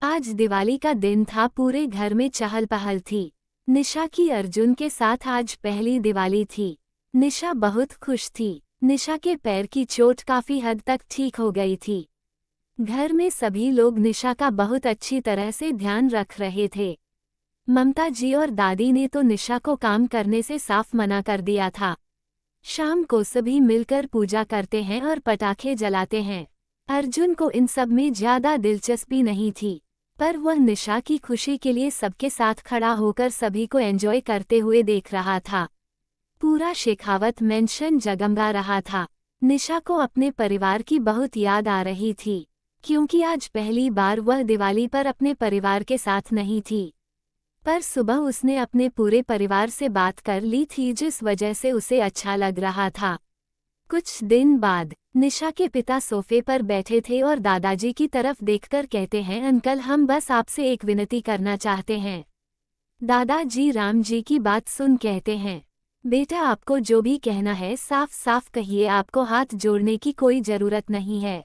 आज दिवाली का दिन था। पूरे घर में चहल पहल थी। निशा की अर्जुन के साथ आज पहली दिवाली थी। निशा बहुत खुश थी। निशा के पैर की चोट काफी हद तक ठीक हो गई थी। घर में सभी लोग निशा का बहुत अच्छी तरह से ध्यान रख रहे थे। ममता जी और दादी ने तो निशा को काम करने से साफ मना कर दिया था। शाम को सभी मिलकर पूजा करते हैं और पटाखे जलाते हैं। अर्जुन को इन सब में ज्यादा दिलचस्पी नहीं थी, पर वह निशा की खुशी के लिए सबके साथ खड़ा होकर सभी को एंजॉय करते हुए देख रहा था। पूरा शेखावत मेंशन जगमगा रहा था। निशा को अपने परिवार की बहुत याद आ रही थी, क्योंकि आज पहली बार वह दिवाली पर अपने परिवार के साथ नहीं थी। पर सुबह उसने अपने पूरे परिवार से बात कर ली थी, जिस वजह से उसे अच्छा लग रहा था। कुछ दिन बाद निशा के पिता सोफे पर बैठे थे और दादाजी की तरफ देखकर कहते हैं, अंकल हम बस आपसे एक विनती करना चाहते हैं। दादाजी राम जी की बात सुन कहते हैं, बेटा आपको जो भी कहना है साफ साफ कहिए, आपको हाथ जोड़ने की कोई जरूरत नहीं है।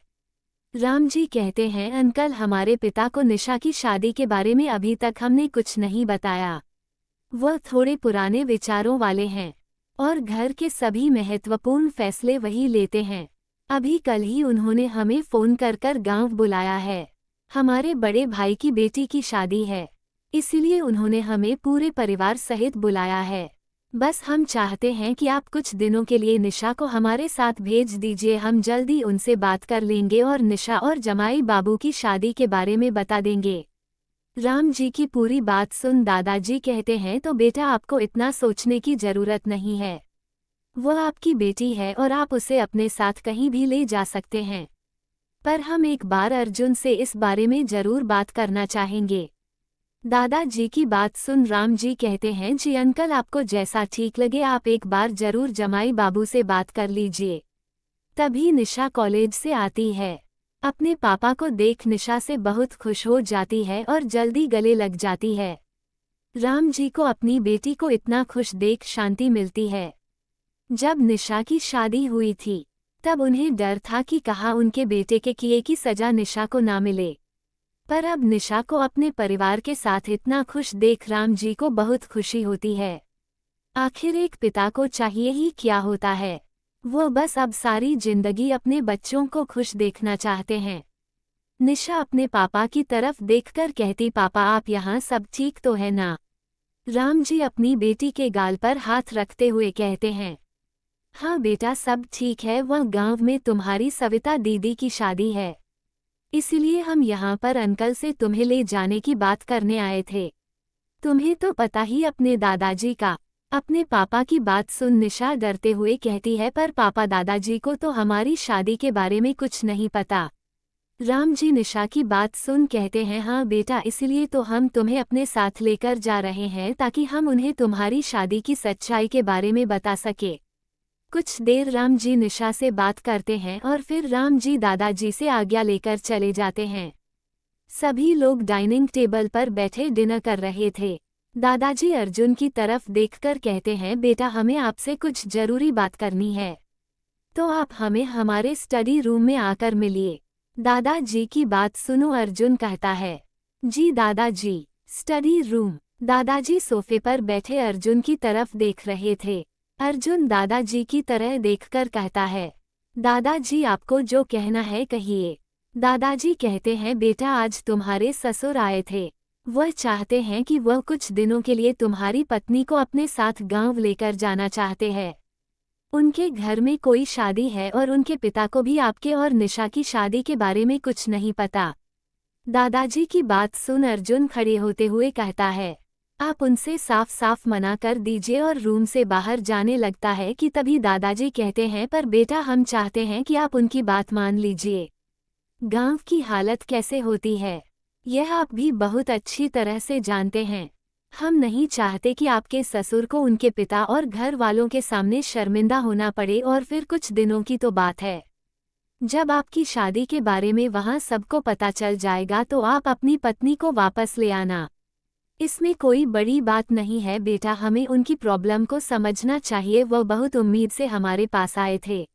राम जी कहते हैं, अंकल हमारे पिता को निशा की शादी के बारे में अभी तक हमने कुछ नहीं बताया। वह थोड़े पुराने विचारों वाले हैं और घर के सभी महत्वपूर्ण फैसले वही लेते हैं। अभी कल ही उन्होंने हमें फोन कर कर गांव बुलाया है। हमारे बड़े भाई की बेटी की शादी है, इसलिए उन्होंने हमें पूरे परिवार सहित बुलाया है। बस हम चाहते हैं कि आप कुछ दिनों के लिए निशा को हमारे साथ भेज दीजिए। हम जल्दी उनसे बात कर लेंगे और निशा और जमाई बाबू की शादी के बारे में बता देंगे। राम जी की पूरी बात सुन दादाजी कहते हैं, तो बेटा आपको इतना सोचने की जरूरत नहीं है। वह आपकी बेटी है और आप उसे अपने साथ कहीं भी ले जा सकते हैं। पर हम एक बार अर्जुन से इस बारे में जरूर बात करना चाहेंगे। दादाजी की बात सुन राम जी कहते हैं, जी अंकल आपको जैसा ठीक लगे, आप एक बार जरूर जमाई बाबू से बात कर लीजिए। तभी निशा कॉलेज से आती है। अपने पापा को देख निशा से बहुत खुश हो जाती है और जल्दी गले लग जाती है। राम जी को अपनी बेटी को इतना खुश देख शांति मिलती है। जब निशा की शादी हुई थी तब उन्हें डर था कि कहाँ उनके बेटे के किए की सजा निशा को ना मिले, पर अब निशा को अपने परिवार के साथ इतना खुश देख राम जी को बहुत खुशी होती है। आखिर एक पिता को चाहिए ही क्या होता है, वो बस अब सारी जिंदगी अपने बच्चों को खुश देखना चाहते हैं। निशा अपने पापा की तरफ देखकर कहती, पापा आप यहाँ सब ठीक तो है ना? राम जी अपनी बेटी के गाल पर हाथ रखते हुए कहते हैं, हाँ बेटा सब ठीक है, वह गांव में तुम्हारी सविता दीदी की शादी है, इसलिए हम यहाँ पर अंकल से तुम्हें ले जाने की बात करने आए थे। तुम्हें तो पता ही अपने दादाजी का। अपने पापा की बात सुन निशा डरते हुए कहती है, पर पापा दादाजी को तो हमारी शादी के बारे में कुछ नहीं पता। राम जी निशा की बात सुन कहते हैं, हाँ बेटा इसलिए तो हम तुम्हें अपने साथ लेकर जा रहे हैं, ताकि हम उन्हें तुम्हारी शादी की सच्चाई के बारे में बता सके। कुछ देर राम जी निशा से बात करते हैं और फिर राम जी दादाजी से आज्ञा लेकर चले जाते हैं। सभी लोग डाइनिंग टेबल पर बैठे डिनर कर रहे थे। दादाजी अर्जुन की तरफ देखकर कहते हैं, बेटा हमें आपसे कुछ जरूरी बात करनी है, तो आप हमें हमारे स्टडी रूम में आकर मिलिए। दादाजी की बात सुनो अर्जुन कहता है, जी दादाजी। Study room. दादाजी सोफे पर बैठे अर्जुन की तरफ देख रहे थे। अर्जुन दादाजी की तरह देखकर कहता है, दादाजी आपको जो कहना है कहिए। दादाजी कहते हैं, बेटा आज तुम्हारे ससुर आए थे, वह चाहते हैं कि वह कुछ दिनों के लिए तुम्हारी पत्नी को अपने साथ गांव लेकर जाना चाहते हैं। उनके घर में कोई शादी है और उनके पिता को भी आपके और निशा की शादी के बारे में कुछ नहीं पता। दादाजी की बात सुन अर्जुन खड़े होते हुए कहता है, आप उनसे साफ साफ मना कर दीजिए, और रूम से बाहर जाने लगता है कि तभी दादाजी कहते हैं, पर बेटा हम चाहते हैं कि आप उनकी बात मान लीजिए। गांव की हालत कैसे होती है यह आप भी बहुत अच्छी तरह से जानते हैं। हम नहीं चाहते कि आपके ससुर को उनके पिता और घर वालों के सामने शर्मिंदा होना पड़े, और फिर कुछ दिनों की तो बात है, जब आपकी शादी के बारे में वहां सबको पता चल जाएगा तो आप अपनी पत्नी को वापस ले आना। इसमें कोई बड़ी बात नहीं है बेटा, हमें उनकी प्रॉब्लम को समझना चाहिए, वह बहुत उम्मीद से हमारे पास आए थे।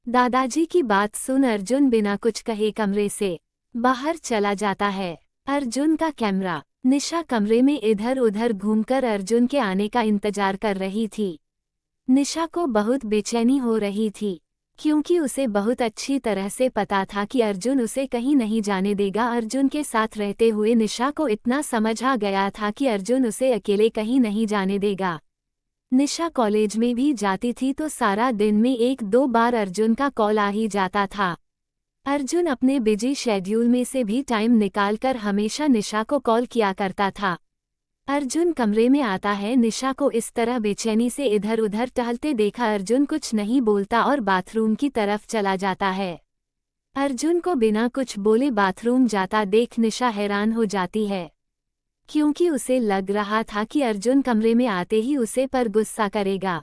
दादाजी की बात सुन अर्जुन बिना कुछ कहे कमरे से बाहर चला जाता है। अर्जुन का कैमरा। निशा कमरे में इधर उधर घूमकर अर्जुन के आने का इंतजार कर रही थी। निशा को बहुत बेचैनी हो रही थी, क्योंकि उसे बहुत अच्छी तरह से पता था कि अर्जुन उसे कहीं नहीं जाने देगा। अर्जुन के साथ रहते हुए निशा को इतना समझ आ गया था कि अर्जुन उसे अकेले कहीं नहीं जाने देगा। निशा कॉलेज में भी जाती थी तो सारा दिन में 1-2 बार अर्जुन का कॉल आ ही जाता था। अर्जुन अपने बिजी शेड्यूल में से भी टाइम निकालकर हमेशा निशा को कॉल किया करता था। अर्जुन कमरे में आता है, निशा को इस तरह बेचैनी से इधर उधर टहलते देखा अर्जुन कुछ नहीं बोलता और बाथरूम की तरफ चला जाता है। अर्जुन को बिना कुछ बोले बाथरूम जाता देख निशा हैरान हो जाती है, क्योंकि उसे लग रहा था कि अर्जुन कमरे में आते ही उसे पर गुस्सा करेगा।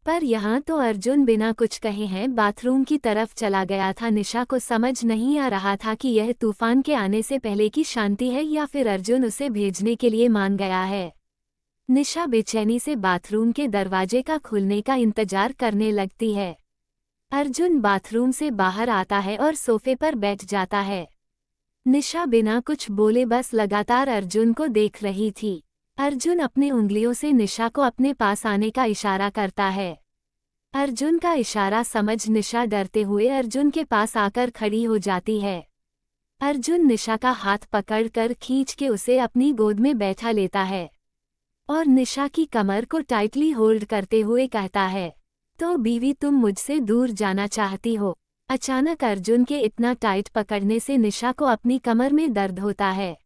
पर यहाँ तो अर्जुन बिना कुछ कहे हैं बाथरूम की तरफ चला गया था। निशा को समझ नहीं आ रहा था कि यह तूफान के आने से पहले की शांति है या फिर अर्जुन उसे भेजने के लिए मान गया है। निशा बेचैनी से बाथरूम के दरवाजे का खुलने का इंतजार करने लगती है। अर्जुन बाथरूम से बाहर आता है और सोफे पर बैठ जाता है। निशा बिना कुछ बोले बस लगातार अर्जुन को देख रही थी। अर्जुन अपने उंगलियों से निशा को अपने पास आने का इशारा करता है। अर्जुन का इशारा समझ निशा डरते हुए अर्जुन के पास आकर खड़ी हो जाती है। अर्जुन निशा का हाथ पकड़कर खींच के उसे अपनी गोद में बैठा लेता है और निशा की कमर को टाइटली होल्ड करते हुए कहता है, तो बीवी तुम मुझसे दूर जाना चाहती हो। अचानक अर्जुन के इतना टाइट पकड़ने से निशा को अपनी कमर में दर्द होता है,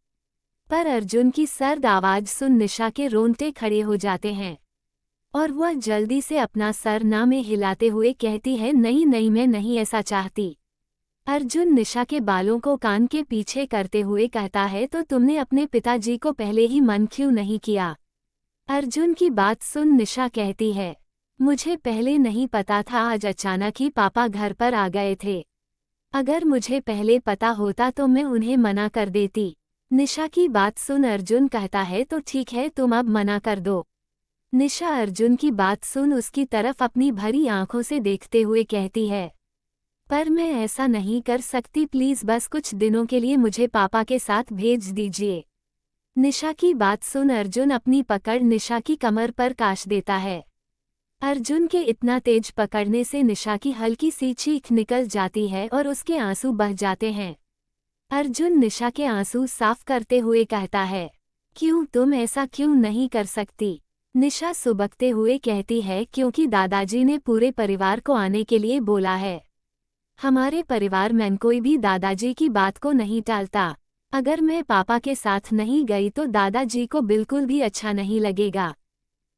पर अर्जुन की सर्द आवाज सुन निशा के रोंगटे खड़े हो जाते हैं और वह जल्दी से अपना सर ना में हिलाते हुए कहती है, नहीं नहीं मैं नहीं ऐसा चाहती। अर्जुन निशा के बालों को कान के पीछे करते हुए कहता है, तो तुमने अपने पिताजी को पहले ही मन क्यों नहीं किया। अर्जुन की बात सुन निशा कहती है, मुझे पहले नहीं पता था, आज अचानक ही पापा घर पर आ गए थे। अगर मुझे पहले पता होता तो मैं उन्हें मना कर देती। निशा की बात सुन अर्जुन कहता है, तो ठीक है तुम अब मना कर दो। निशा अर्जुन की बात सुन उसकी तरफ अपनी भरी आंखों से देखते हुए कहती है, पर मैं ऐसा नहीं कर सकती, प्लीज बस कुछ दिनों के लिए मुझे पापा के साथ भेज दीजिए। निशा की बात सुन अर्जुन अपनी पकड़ निशा की कमर पर काश देता है। अर्जुन के इतना तेज पकड़ने से निशा की हल्की सी चीख निकल जाती है और उसके आंसू बह जाते हैं। अर्जुन निशा के आंसू साफ करते हुए कहता है, क्यों तुम ऐसा क्यों नहीं कर सकती। निशा सुबकते हुए कहती है, क्योंकि दादाजी ने पूरे परिवार को आने के लिए बोला है। हमारे परिवार में कोई भी दादाजी की बात को नहीं टालता। अगर मैं पापा के साथ नहीं गई तो दादाजी को बिल्कुल भी अच्छा नहीं लगेगा।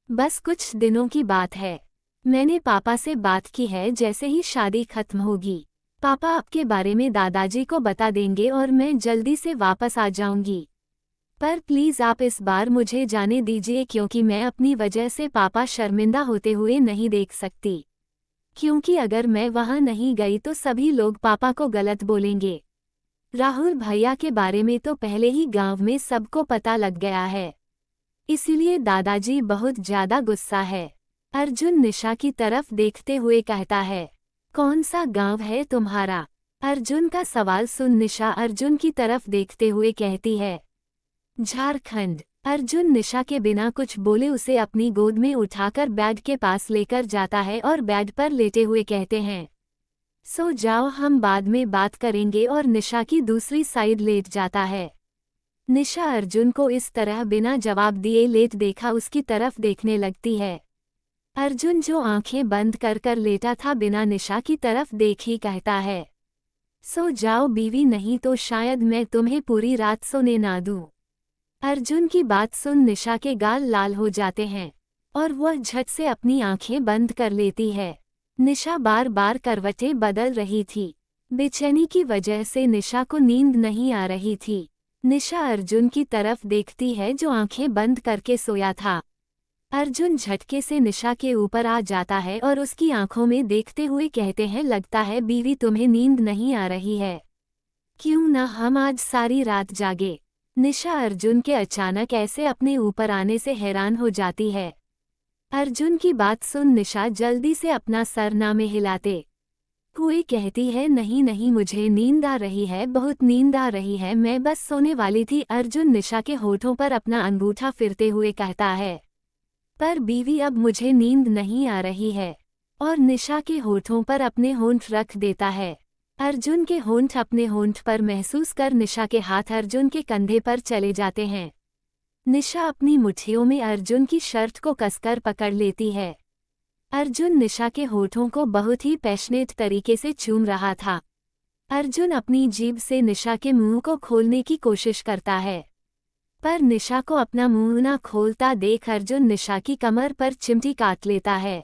बस कुछ दिनों की बात है। मैंने पापा से बात की है, जैसे ही शादी खत्म होगी पापा आपके बारे में दादाजी को बता देंगे और मैं जल्दी से वापस आ जाऊंगी। पर प्लीज़ आप इस बार मुझे जाने दीजिए, क्योंकि मैं अपनी वजह से पापा शर्मिंदा होते हुए नहीं देख सकती। क्योंकि अगर मैं वहां नहीं गई तो सभी लोग पापा को गलत बोलेंगे। राहुल भैया के बारे में तो पहले ही गांव में सबको पता लग गया है, इसीलिए दादाजी बहुत ज्यादा गुस्सा है। अर्जुन निशा की तरफ देखते हुए कहता है, कौन सा गांव है तुम्हारा। अर्जुन का सवाल सुन निशा अर्जुन की तरफ देखते हुए कहती है, झारखंड। अर्जुन निशा के बिना कुछ बोले उसे अपनी गोद में उठाकर बेड के पास लेकर जाता है और बेड पर लेटे हुए कहते हैं, सो जाओ हम बाद में बात करेंगे, और निशा की दूसरी साइड लेट जाता है। निशा अर्जुन को इस तरह बिना जवाब दिए लेट देखा उसकी तरफ देखने लगती है। अर्जुन जो आंखें बंद कर कर लेटा था बिना निशा की तरफ देख ही कहता है, सो जाओ बीवी, नहीं तो शायद मैं तुम्हें पूरी रात सोने ना दूं। अर्जुन की बात सुन निशा के गाल लाल हो जाते हैं और वह झट से अपनी आंखें बंद कर लेती है। निशा बार बार करवटें बदल रही थी। बेचैनी की वजह से निशा को नींद नहीं आ रही थी। निशा अर्जुन की तरफ देखती है जो आंखें बंद करके सोया था। अर्जुन झटके से निशा के ऊपर आ जाता है और उसकी आंखों में देखते हुए कहते हैं, लगता है बीवी तुम्हें नींद नहीं आ रही है, क्यों ना हम आज सारी रात जागे। निशा अर्जुन के अचानक ऐसे अपने ऊपर आने से हैरान हो जाती है। अर्जुन की बात सुन निशा जल्दी से अपना सर ना में हिलाते हुए कहती है, नहीं नहीं मुझे नींद आ रही है, बहुत नींद आ रही है, मैं बस सोने वाली थी। अर्जुन निशा के होठों पर अपना अंगूठा फिरते हुए कहता है, पर बीवी अब मुझे नींद नहीं आ रही है। और निशा के होठों पर अपने होंठ रख देता है। अर्जुन के होंठ अपने होंठ पर महसूस कर निशा के हाथ अर्जुन के कंधे पर चले जाते हैं। निशा अपनी मुट्ठियों में अर्जुन की शर्ट को कसकर पकड़ लेती है। अर्जुन निशा के होठों को बहुत ही पैशनेट तरीके से चूम रहा था। अर्जुन अपनी जीभ से निशा के मुंह को खोलने की कोशिश करता है, पर निशा को अपना मुंह न खोलता देख अर्जुन निशा की कमर पर चिमटी काट लेता है।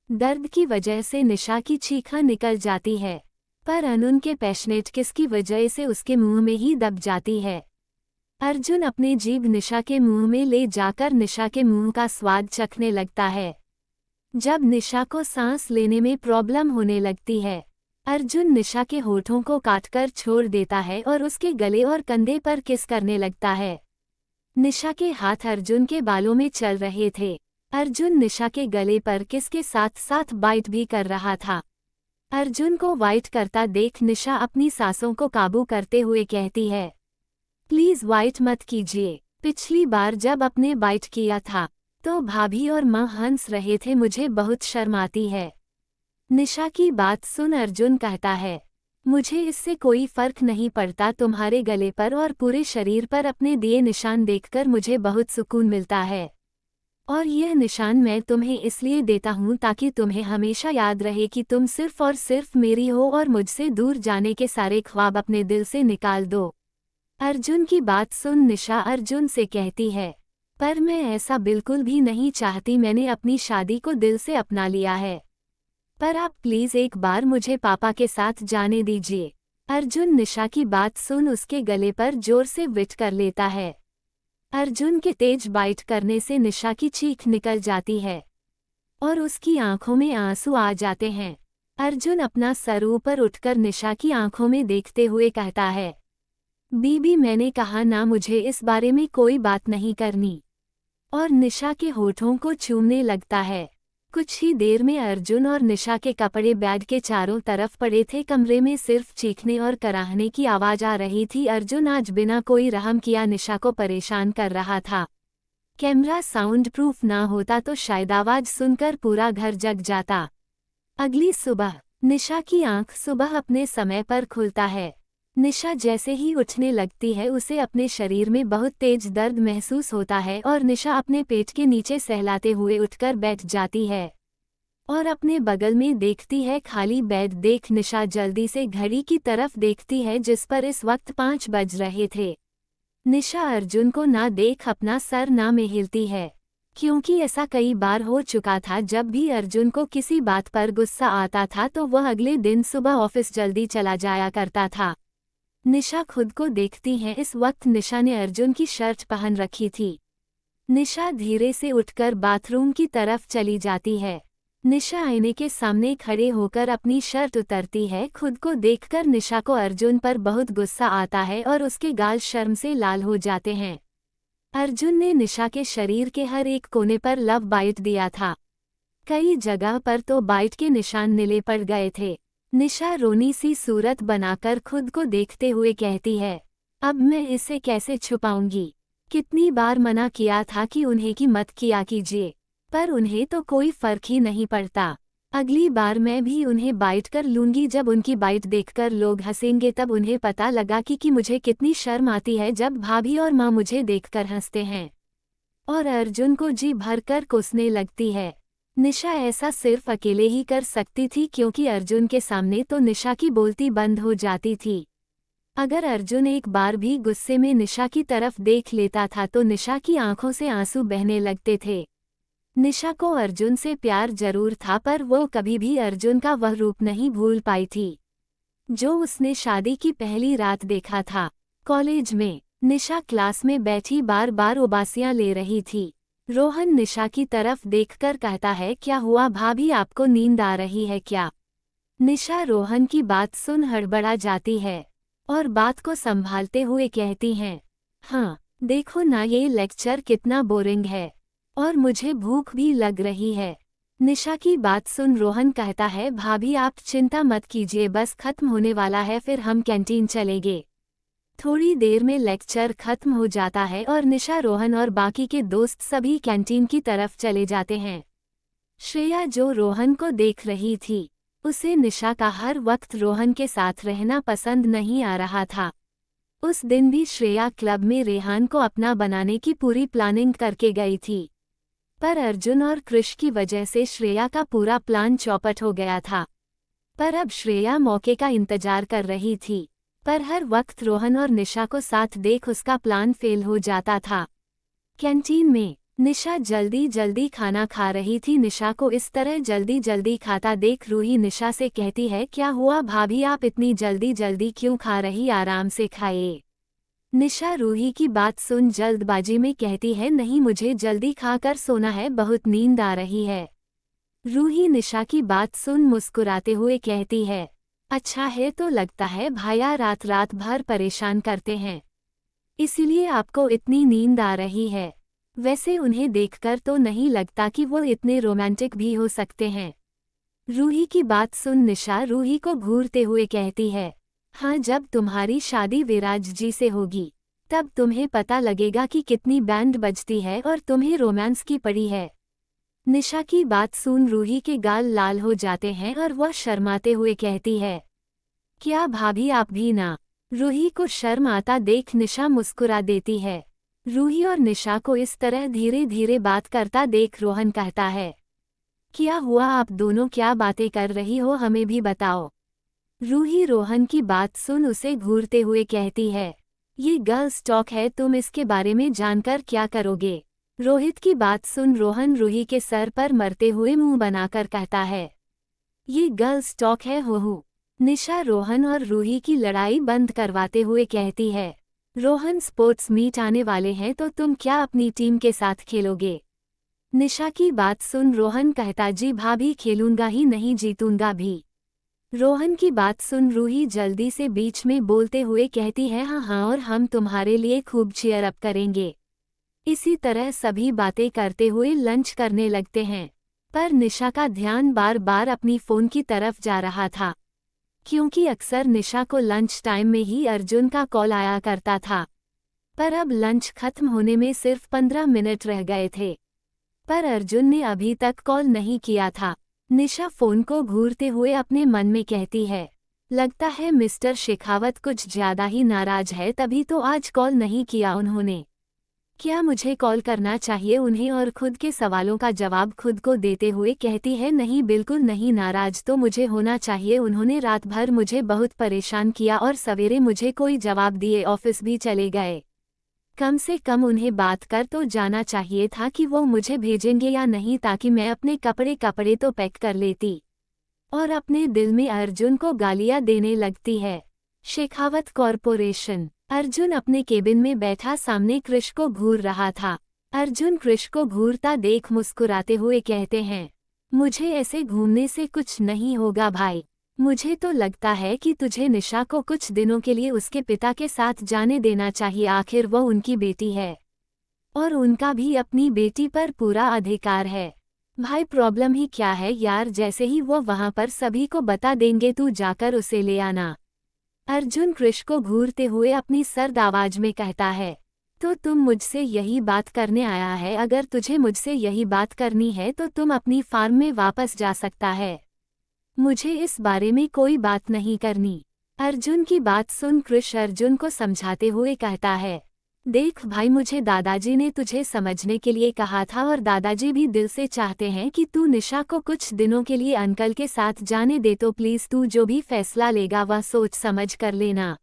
दर्द की वजह से निशा की चीखें निकल जाती है, पर अनुन के पैशनेट किस की वजह से उसके मुंह में ही दब जाती है। अर्जुन अपनी जीभ निशा के मुंह में ले जाकर निशा के मुंह का स्वाद चखने लगता है। जब निशा को सांस लेने में प्रॉब्लम होने लगती है, अर्जुन निशा के होठों को काटकर छोड़ देता है और उसके गले और कंधे पर किस करने लगता है। निशा के हाथ अर्जुन के बालों में चल रहे थे। अर्जुन निशा के गले पर किस के साथ साथ बाइट भी कर रहा था। अर्जुन को वाइट करता देख निशा अपनी सांसों को काबू करते हुए कहती है, प्लीज वाइट मत कीजिए। पिछली बार जब आपने बाइट किया था तो भाभी और माँ हंस रहे थे, मुझे बहुत शर्म आती है। निशा की बात सुन अर्जुन कहता है, मुझे इससे कोई फर्क नहीं पड़ता, तुम्हारे गले पर और पूरे शरीर पर अपने दिए निशान देखकर मुझे बहुत सुकून मिलता है। और यह निशान मैं तुम्हें इसलिए देता हूँ ताकि तुम्हें हमेशा याद रहे कि तुम सिर्फ और सिर्फ मेरी हो और मुझसे दूर जाने के सारे ख्वाब अपने दिल से निकाल दो। अर्जुन की बात सुन निशा अर्जुन से कहती है, पर मैं ऐसा बिल्कुल भी नहीं चाहती, मैंने अपनी शादी को दिल से अपना लिया है, पर आप प्लीज एक बार मुझे पापा के साथ जाने दीजिए। अर्जुन निशा की बात सुन उसके गले पर जोर से विट कर लेता है। अर्जुन के तेज बाइट करने से निशा की चीख निकल जाती है और उसकी आंखों में आंसू आ जाते हैं। अर्जुन अपना सर ऊपर उठकर निशा की आंखों में देखते हुए कहता है, बीबी मैंने कहा ना, मुझे इस बारे में कोई बात नहीं करनी। और निशा के होठों को चूमने लगता है। कुछ ही देर में अर्जुन और निशा के कपड़े बेड के चारों तरफ पड़े थे। कमरे में सिर्फ चीखने और कराहने की आवाज आ रही थी। अर्जुन आज बिना कोई रहम किया निशा को परेशान कर रहा था। कैमरा साउंड प्रूफ ना होता तो शायद आवाज सुनकर पूरा घर जग जाता। अगली सुबह निशा की आंख सुबह अपने समय पर खुलता है। निशा जैसे ही उठने लगती है उसे अपने शरीर में बहुत तेज दर्द महसूस होता है और निशा अपने पेट के नीचे सहलाते हुए उठकर बैठ जाती है और अपने बगल में देखती है खाली बेड देख निशा जल्दी से घड़ी की तरफ देखती है जिस पर इस वक्त 5 बज रहे थे। निशा अर्जुन को ना देख अपना सर ना में हिलती है, क्योंकि ऐसा कई बार हो चुका था। जब भी अर्जुन को किसी बात पर गुस्सा आता था तो वह अगले दिन सुबह ऑफिस जल्दी चला जाया करता था। निशा खुद को देखती है, इस वक्त निशा ने अर्जुन की शर्ट पहन रखी थी। निशा धीरे से उठकर बाथरूम की तरफ चली जाती है। निशा आईने के सामने खड़े होकर अपनी शर्ट उतारती है। खुद को देखकर निशा को अर्जुन पर बहुत गुस्सा आता है और उसके गाल शर्म से लाल हो जाते हैं। अर्जुन ने निशा के शरीर के हर एक कोने पर लव बाइट दिया था। कई जगह पर तो बाइट के निशान नीले पड़ गए थे। निशा रोनी सी सूरत बनाकर खुद को देखते हुए कहती है, अब मैं इसे कैसे छुपाऊंगी। कितनी बार मना किया था कि उन्हें की मत किया कीजिए, पर उन्हें तो कोई फर्क ही नहीं पड़ता। अगली बार मैं भी उन्हें बाइट कर लूंगी। जब उनकी बाइट देखकर लोग हंसेंगे तब उन्हें पता लगा कि मुझे कितनी शर्म आती है जब भाभी और माँ मुझे देखकर हंसते हैं। और अर्जुन को जी भरकर कोसने लगती है। निशा ऐसा सिर्फ अकेले ही कर सकती थी क्योंकि अर्जुन के सामने तो निशा की बोलती बंद हो जाती थी। अगर अर्जुन एक बार भी गुस्से में निशा की तरफ देख लेता था तो निशा की आंखों से आंसू बहने लगते थे। निशा को अर्जुन से प्यार जरूर था, पर वो कभी भी अर्जुन का वह रूप नहीं भूल पाई थी जो उसने शादी की पहली रात देखा था। कॉलेज में निशा क्लास में बैठी बार बार उबासियां ले रही थी। रोहन निशा की तरफ देखकर कहता है, क्या हुआ भाभी, आपको नींद आ रही है क्या? निशा रोहन की बात सुन हड़बड़ा जाती है और बात को संभालते हुए कहती हैं, हाँ देखो ना, ये लेक्चर कितना बोरिंग है और मुझे भूख भी लग रही है। निशा की बात सुन रोहन कहता है, भाभी आप चिंता मत कीजिए, बस खत्म होने वाला है, फिर हम कैंटीन चलेंगे। थोड़ी देर में लेक्चर खत्म हो जाता है और निशा, रोहन और बाकी के दोस्त सभी कैंटीन की तरफ चले जाते हैं। श्रेया जो रोहन को देख रही थी, उसे निशा का हर वक्त रोहन के साथ रहना पसंद नहीं आ रहा था। उस दिन भी श्रेया क्लब में रेहान को अपना बनाने की पूरी प्लानिंग करके गई थी, पर अर्जुन और कृष की वजह से श्रेया का पूरा प्लान चौपट हो गया था। पर अब श्रेया मौके का इंतजार कर रही थी, पर हर वक्त रोहन और निशा को साथ देख उसका प्लान फेल हो जाता था। कैंटीन में निशा जल्दी जल्दी खाना खा रही थी। निशा को इस तरह जल्दी जल्दी खाता देख रूही निशा से कहती है, क्या हुआ भाभी, आप इतनी जल्दी जल्दी क्यों खा रही, आराम से खाइए। निशा रूही की बात सुन जल्दबाजी में कहती है, नहीं मुझे जल्दी खाकर सोना है, बहुत नींद आ रही है। रूही निशा की बात सुन मुस्कुराते हुए कहती है, अच्छा है, तो लगता है भाया रात रात भर परेशान करते हैं, इसीलिए आपको इतनी नींद आ रही है। वैसे उन्हें देखकर तो नहीं लगता कि वो इतने रोमांटिक भी हो सकते हैं। रूही की बात सुन निशा रूही को घूरते हुए कहती है, हाँ, जब तुम्हारी शादी विराज जी से होगी तब तुम्हें पता लगेगा कि कितनी बैंड बजती है और तुम्हें रोमांस की पड़ी है। निशा की बात सुन रूही के गाल लाल हो जाते हैं और वह शर्माते हुए कहती है, क्या भाभी आप भी ना। रूही को शर्म आता देख निशा मुस्कुरा देती है। रूही और निशा को इस तरह धीरे धीरे बात करता देख रोहन कहता है, क्या हुआ, आप दोनों क्या बातें कर रही हो, हमें भी बताओ। रूही रोहन की बात सुन उसे घूरते हुए कहती है, ये गर्ल्स टॉक है, तुम इसके बारे में जानकर क्या करोगे। रोहित की बात सुन रोहन रूही के सर पर मरते हुए मुंह बनाकर कहता है, ये गर्ल्स टॉक है हो। निशा रोहन और रूही की लड़ाई बंद करवाते हुए कहती है, रोहन स्पोर्ट्स मीट आने वाले हैं, तो तुम क्या अपनी टीम के साथ खेलोगे। निशा की बात सुन रोहन कहता, जी भाभी, खेलूंगा ही नहीं, जीतूंगा भी। रोहन की बात सुन रूही जल्दी से बीच में बोलते हुए कहती है, हाँ हाँ, और हम तुम्हारे लिए खूब चीयर अप करेंगे। इसी तरह सभी बातें करते हुए लंच करने लगते हैं, पर निशा का ध्यान बार बार अपनी फ़ोन की तरफ जा रहा था, क्योंकि अक्सर निशा को लंच टाइम में ही अर्जुन का कॉल आया करता था। पर अब लंच खत्म होने में सिर्फ 15 मिनट रह गए थे, पर अर्जुन ने अभी तक कॉल नहीं किया था। निशा फ़ोन को घूरते हुए अपने मन में कहती है, लगता है मिस्टर शेखावत कुछ ज़्यादा ही नाराज है, तभी तो आज कॉल नहीं किया उन्होंने। क्या मुझे कॉल करना चाहिए उन्हें। और खुद के सवालों का जवाब खुद को देते हुए कहती है, नहीं बिल्कुल नहीं, नाराज तो मुझे होना चाहिए, उन्होंने रात भर मुझे बहुत परेशान किया और सवेरे मुझे कोई जवाब दिए ऑफिस भी चले गए। कम से कम उन्हें बात कर तो जाना चाहिए था कि वो मुझे भेजेंगे या नहीं, ताकि मैं अपने कपड़े तो पैक कर लेती। और अपने दिल में अर्जुन को गालियां देने लगती है। शेखावत कॉरपोरेशन। अर्जुन अपने केबिन में बैठा सामने कृष को घूर रहा था। अर्जुन कृष को घूरता देख मुस्कुराते हुए कहते हैं, मुझे ऐसे घूमने से कुछ नहीं होगा भाई, मुझे तो लगता है कि तुझे निशा को कुछ दिनों के लिए उसके पिता के साथ जाने देना चाहिए, आखिर वो उनकी बेटी है और उनका भी अपनी बेटी पर पूरा अधिकार है। भाई प्रॉब्लम ही क्या है यार, जैसे ही वो वहां पर सभी को बता देंगे, तू जाकर उसे ले आना। अर्जुन कृष को घूरते हुए अपनी सर्द आवाज में कहता है, तो तुम मुझसे यही बात करने आया है, अगर तुझे मुझसे यही बात करनी है तो तुम अपनी फार्म में वापस जा सकता है, मुझे इस बारे में कोई बात नहीं करनी। अर्जुन की बात सुन कृष अर्जुन को समझाते हुए कहता है, देख भाई, मुझे दादाजी ने तुझे समझने के लिए कहा था और दादाजी भी दिल से चाहते हैं कि तू निशा को कुछ दिनों के लिए अंकल के साथ जाने दे, तो प्लीज़ तू जो भी फैसला लेगा वह सोच समझ कर लेना।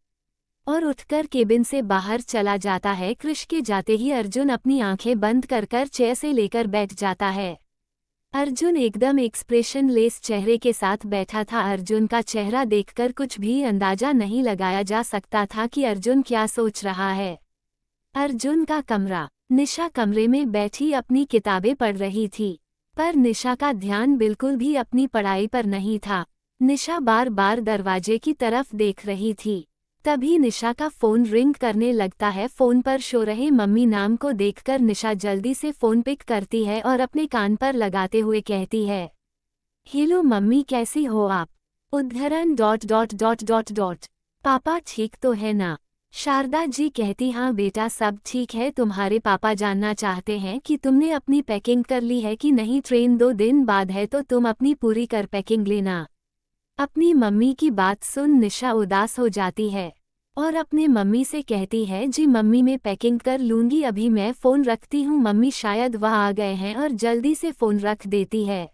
और उठकर केबिन से बाहर चला जाता है। कृष के जाते ही अर्जुन अपनी आंखें बंद कर चेयर से लेकर बैठ जाता है। अर्जुन एकदम एक्सप्रेशन लेस चेहरे के साथ बैठा था। अर्जुन का चेहरा देखकर कुछ भी अंदाजा नहीं लगाया जा सकता था कि अर्जुन क्या सोच रहा है। अर्जुन का कमरा। निशा कमरे में बैठी अपनी किताबें पढ़ रही थी, पर निशा का ध्यान बिल्कुल भी अपनी पढ़ाई पर नहीं था। निशा बार बार दरवाजे की तरफ देख रही थी। तभी निशा का फोन रिंग करने लगता है। फोन पर शो रहे मम्मी नाम को देखकर निशा जल्दी से फोन पिक करती है और अपने कान पर लगाते हुए कहती है, हेलो मम्मी, कैसी हो आप? उद्धरण dot dot dot dot dot पापा ठीक तो है ना? शारदा जी कहती, हाँ बेटा, सब ठीक है। तुम्हारे पापा जानना चाहते हैं कि तुमने अपनी पैकिंग कर ली है कि नहीं। ट्रेन 2 दिन बाद है तो तुम अपनी पूरी कर पैकिंग लेना। अपनी मम्मी की बात सुन निशा उदास हो जाती है और अपने मम्मी से कहती है, जी मम्मी, मैं पैकिंग कर लूंगी, अभी मैं फ़ोन रखती हूँ। मम्मी शायद वह आ गए हैं, और जल्दी से फ़ोन रख देती है।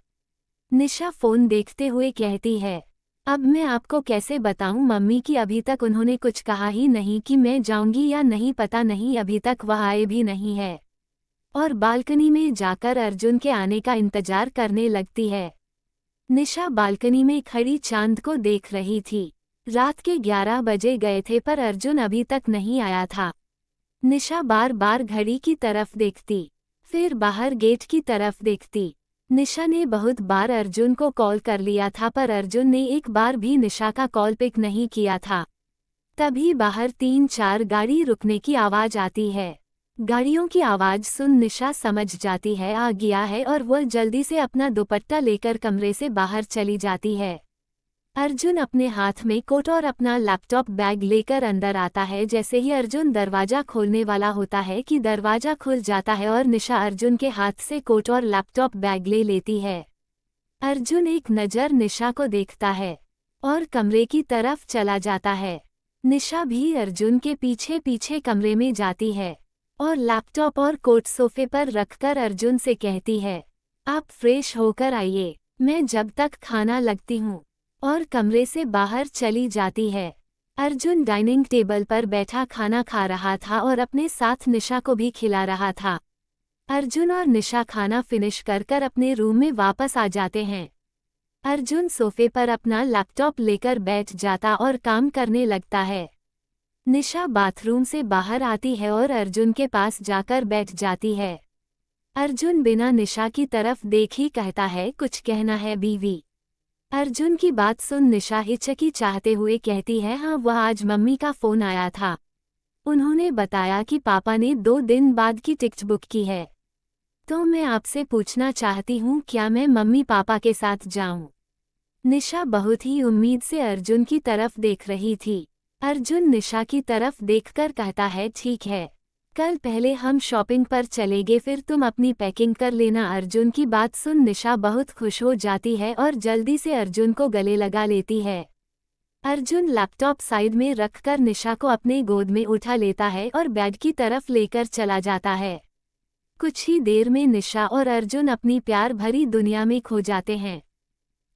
निशा फ़ोन देखते हुए कहती है, अब मैं आपको कैसे बताऊं मम्मी कि अभी तक उन्होंने कुछ कहा ही नहीं कि मैं जाऊंगी या नहीं, पता नहीं अभी तक वह आए भी नहीं है। और बालकनी में जाकर अर्जुन के आने का इंतजार करने लगती है। निशा बालकनी में खड़ी चांद को देख रही थी। रात के 11 बजे गए थे पर अर्जुन अभी तक नहीं आया था। निशा बार बार घड़ी की तरफ देखती, फिर बाहर गेट की तरफ देखती। निशा ने बहुत बार अर्जुन को कॉल कर लिया था पर अर्जुन ने एक बार भी निशा का कॉल पिक नहीं किया था। तभी बाहर 3-4 गाड़ी रुकने की आवाज आती है। गाड़ियों की आवाज सुन निशा समझ जाती है आ गया है, और वह जल्दी से अपना दुपट्टा लेकर कमरे से बाहर चली जाती है। अर्जुन अपने हाथ में कोट और अपना लैपटॉप बैग लेकर अंदर आता है। जैसे ही अर्जुन दरवाजा खोलने वाला होता है कि दरवाजा खुल जाता है और निशा अर्जुन के हाथ से कोट और लैपटॉप बैग ले लेती है। अर्जुन एक नज़र निशा को देखता है और कमरे की तरफ चला जाता है। निशा भी अर्जुन के पीछे पीछे कमरे में जाती है और लैपटॉप और कोट सोफे पर रखकर अर्जुन से कहती है, आप फ्रेश होकर आइए, मैं जब तक खाना लगती हूँ, और कमरे से बाहर चली जाती है। अर्जुन डाइनिंग टेबल पर बैठा खाना खा रहा था और अपने साथ निशा को भी खिला रहा था। अर्जुन और निशा खाना फिनिश कर अपने रूम में वापस आ जाते हैं। अर्जुन सोफे पर अपना लैपटॉप लेकर बैठ जाता और काम करने लगता है। निशा बाथरूम से बाहर आती है और अर्जुन के पास जाकर बैठ जाती है। अर्जुन बिना निशा की तरफ देख ही कहता है, कुछ कहना है बीवी? अर्जुन की बात सुन निशा हिचकी चाहते हुए कहती है, हाँ, वह आज मम्मी का फ़ोन आया था। उन्होंने बताया कि पापा ने 2 दिन बाद की टिकट बुक की है। तो मैं आपसे पूछना चाहती हूँ, क्या मैं मम्मी पापा के साथ जाऊँ? निशा बहुत ही उम्मीद से अर्जुन की तरफ देख रही थी। अर्जुन निशा की तरफ देखकर कहता है, ठीक है, कल पहले हम शॉपिंग पर चलेंगे, फिर तुम अपनी पैकिंग कर लेना। अर्जुन की बात सुन निशा बहुत खुश हो जाती है और जल्दी से अर्जुन को गले लगा लेती है। अर्जुन लैपटॉप साइड में रखकर निशा को अपने गोद में उठा लेता है और बेड की तरफ लेकर चला जाता है। कुछ ही देर में निशा और अर्जुन अपनी प्यार भरी दुनिया में खो जाते हैं।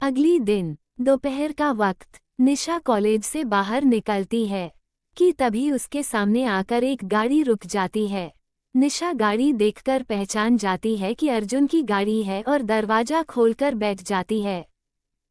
अगली दिन दोपहर का वक्त, निशा कॉलेज से बाहर निकलती है कि तभी उसके सामने आकर एक गाड़ी रुक जाती है। निशा गाड़ी देखकर पहचान जाती है कि अर्जुन की गाड़ी है और दरवाजा खोलकर बैठ जाती है।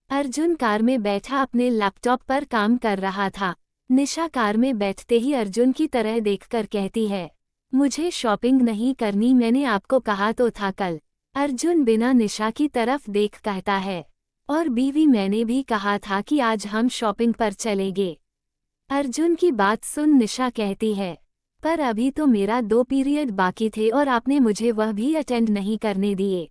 अर्जुन कार में बैठा अपने लैपटॉप पर काम कर रहा था। निशा कार में बैठते ही अर्जुन की तरह देखकर कहती है, मुझे शॉपिंग नहीं करनी, मैंने आपको कहा तो था कल। अर्जुन बिना निशा की तरफ देख कहता है, और बीवी, मैंने भी कहा था कि आज हम शॉपिंग पर चलेंगे। अर्जुन की बात सुन निशा कहती है, पर अभी तो मेरा 2 पीरियड बाकी थे और आपने मुझे वह भी अटेंड नहीं करने दिए।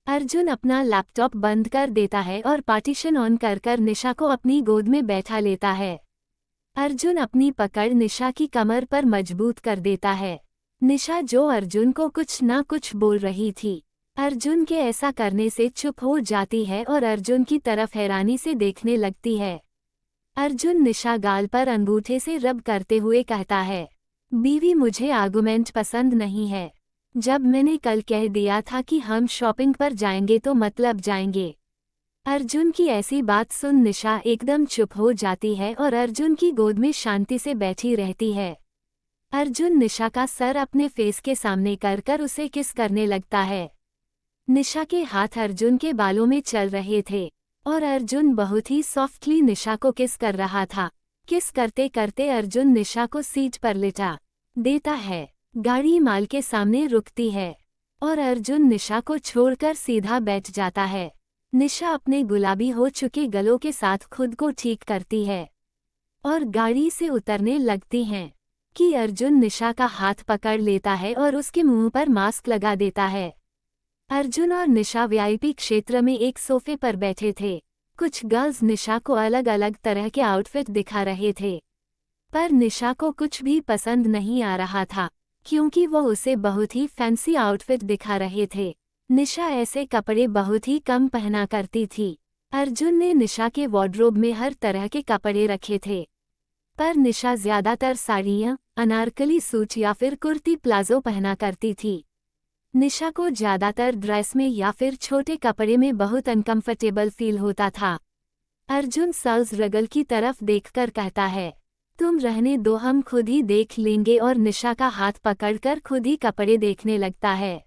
अर्जुन अपना लैपटॉप बंद कर देता है और पार्टीशन ऑन कर निशा को अपनी गोद में बैठा लेता है। अर्जुन अपनी पकड़ निशा की कमर पर मजबूत कर देता है। निशा जो अर्जुन को कुछ ना कुछ बोल रही थी, अर्जुन के ऐसा करने से चुप हो जाती है और अर्जुन की तरफ हैरानी से देखने लगती है। अर्जुन निशा गाल पर अंगूठे से रब करते हुए कहता है, बीवी, मुझे आर्गुमेंट पसंद नहीं है। जब मैंने कल कह दिया था कि हम शॉपिंग पर जाएंगे तो मतलब जाएंगे। अर्जुन की ऐसी बात सुन निशा एकदम चुप हो जाती है और अर्जुन की गोद में शांति से बैठी रहती है। अर्जुन निशा का सर अपने फेस के सामने कर उसे किस करने लगता है। निशा के हाथ अर्जुन के बालों में चल रहे थे और अर्जुन बहुत ही सॉफ्टली निशा को किस कर रहा था। किस करते करते अर्जुन निशा को सीट पर लिटा देता है। गाड़ी माल के सामने रुकती है और अर्जुन निशा को छोड़कर सीधा बैठ जाता है। निशा अपने गुलाबी हो चुके गलों के साथ खुद को ठीक करती है। और गाड़ी से उतरने लगती हैं कि अर्जुन निशा का हाथ पकड़ लेता है और उसके मुंह पर मास्क लगा देता है। अर्जुन और निशा वीआईपी क्षेत्र में एक सोफे पर बैठे थे। कुछ गर्ल्स निशा को अलग अलग तरह के आउटफिट दिखा रहे थे, पर निशा को कुछ भी पसंद नहीं आ रहा था क्योंकि वो उसे बहुत ही फैंसी आउटफिट दिखा रहे थे। निशा ऐसे कपड़े बहुत ही कम पहना करती थी। अर्जुन ने निशा के वार्डरोब में हर तरह के कपड़े रखे थे, पर निशा ज्यादातर साड़ियाँ, अनारकली सूट या फिर कुर्ती प्लाजो पहना करती थी। निशा को ज्यादातर ड्रेस में या फिर छोटे कपड़े में बहुत अनकंफर्टेबल फील होता था। अर्जुन सल्स रगल की तरफ देखकर कहता है, तुम रहने दो, हम खुद ही देख लेंगे, और निशा का हाथ पकड़कर खुद ही कपड़े देखने लगता है।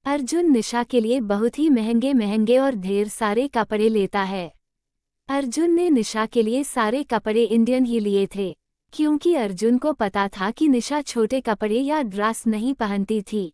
अर्जुन निशा के लिए बहुत ही महंगे महंगे और ढेर सारे कपड़े लेता है। अर्जुन ने निशा के लिए सारे कपड़े इंडियन ही लिए थे क्योंकि अर्जुन को पता था कि निशा छोटे कपड़े या ड्रेस नहीं पहनती थी।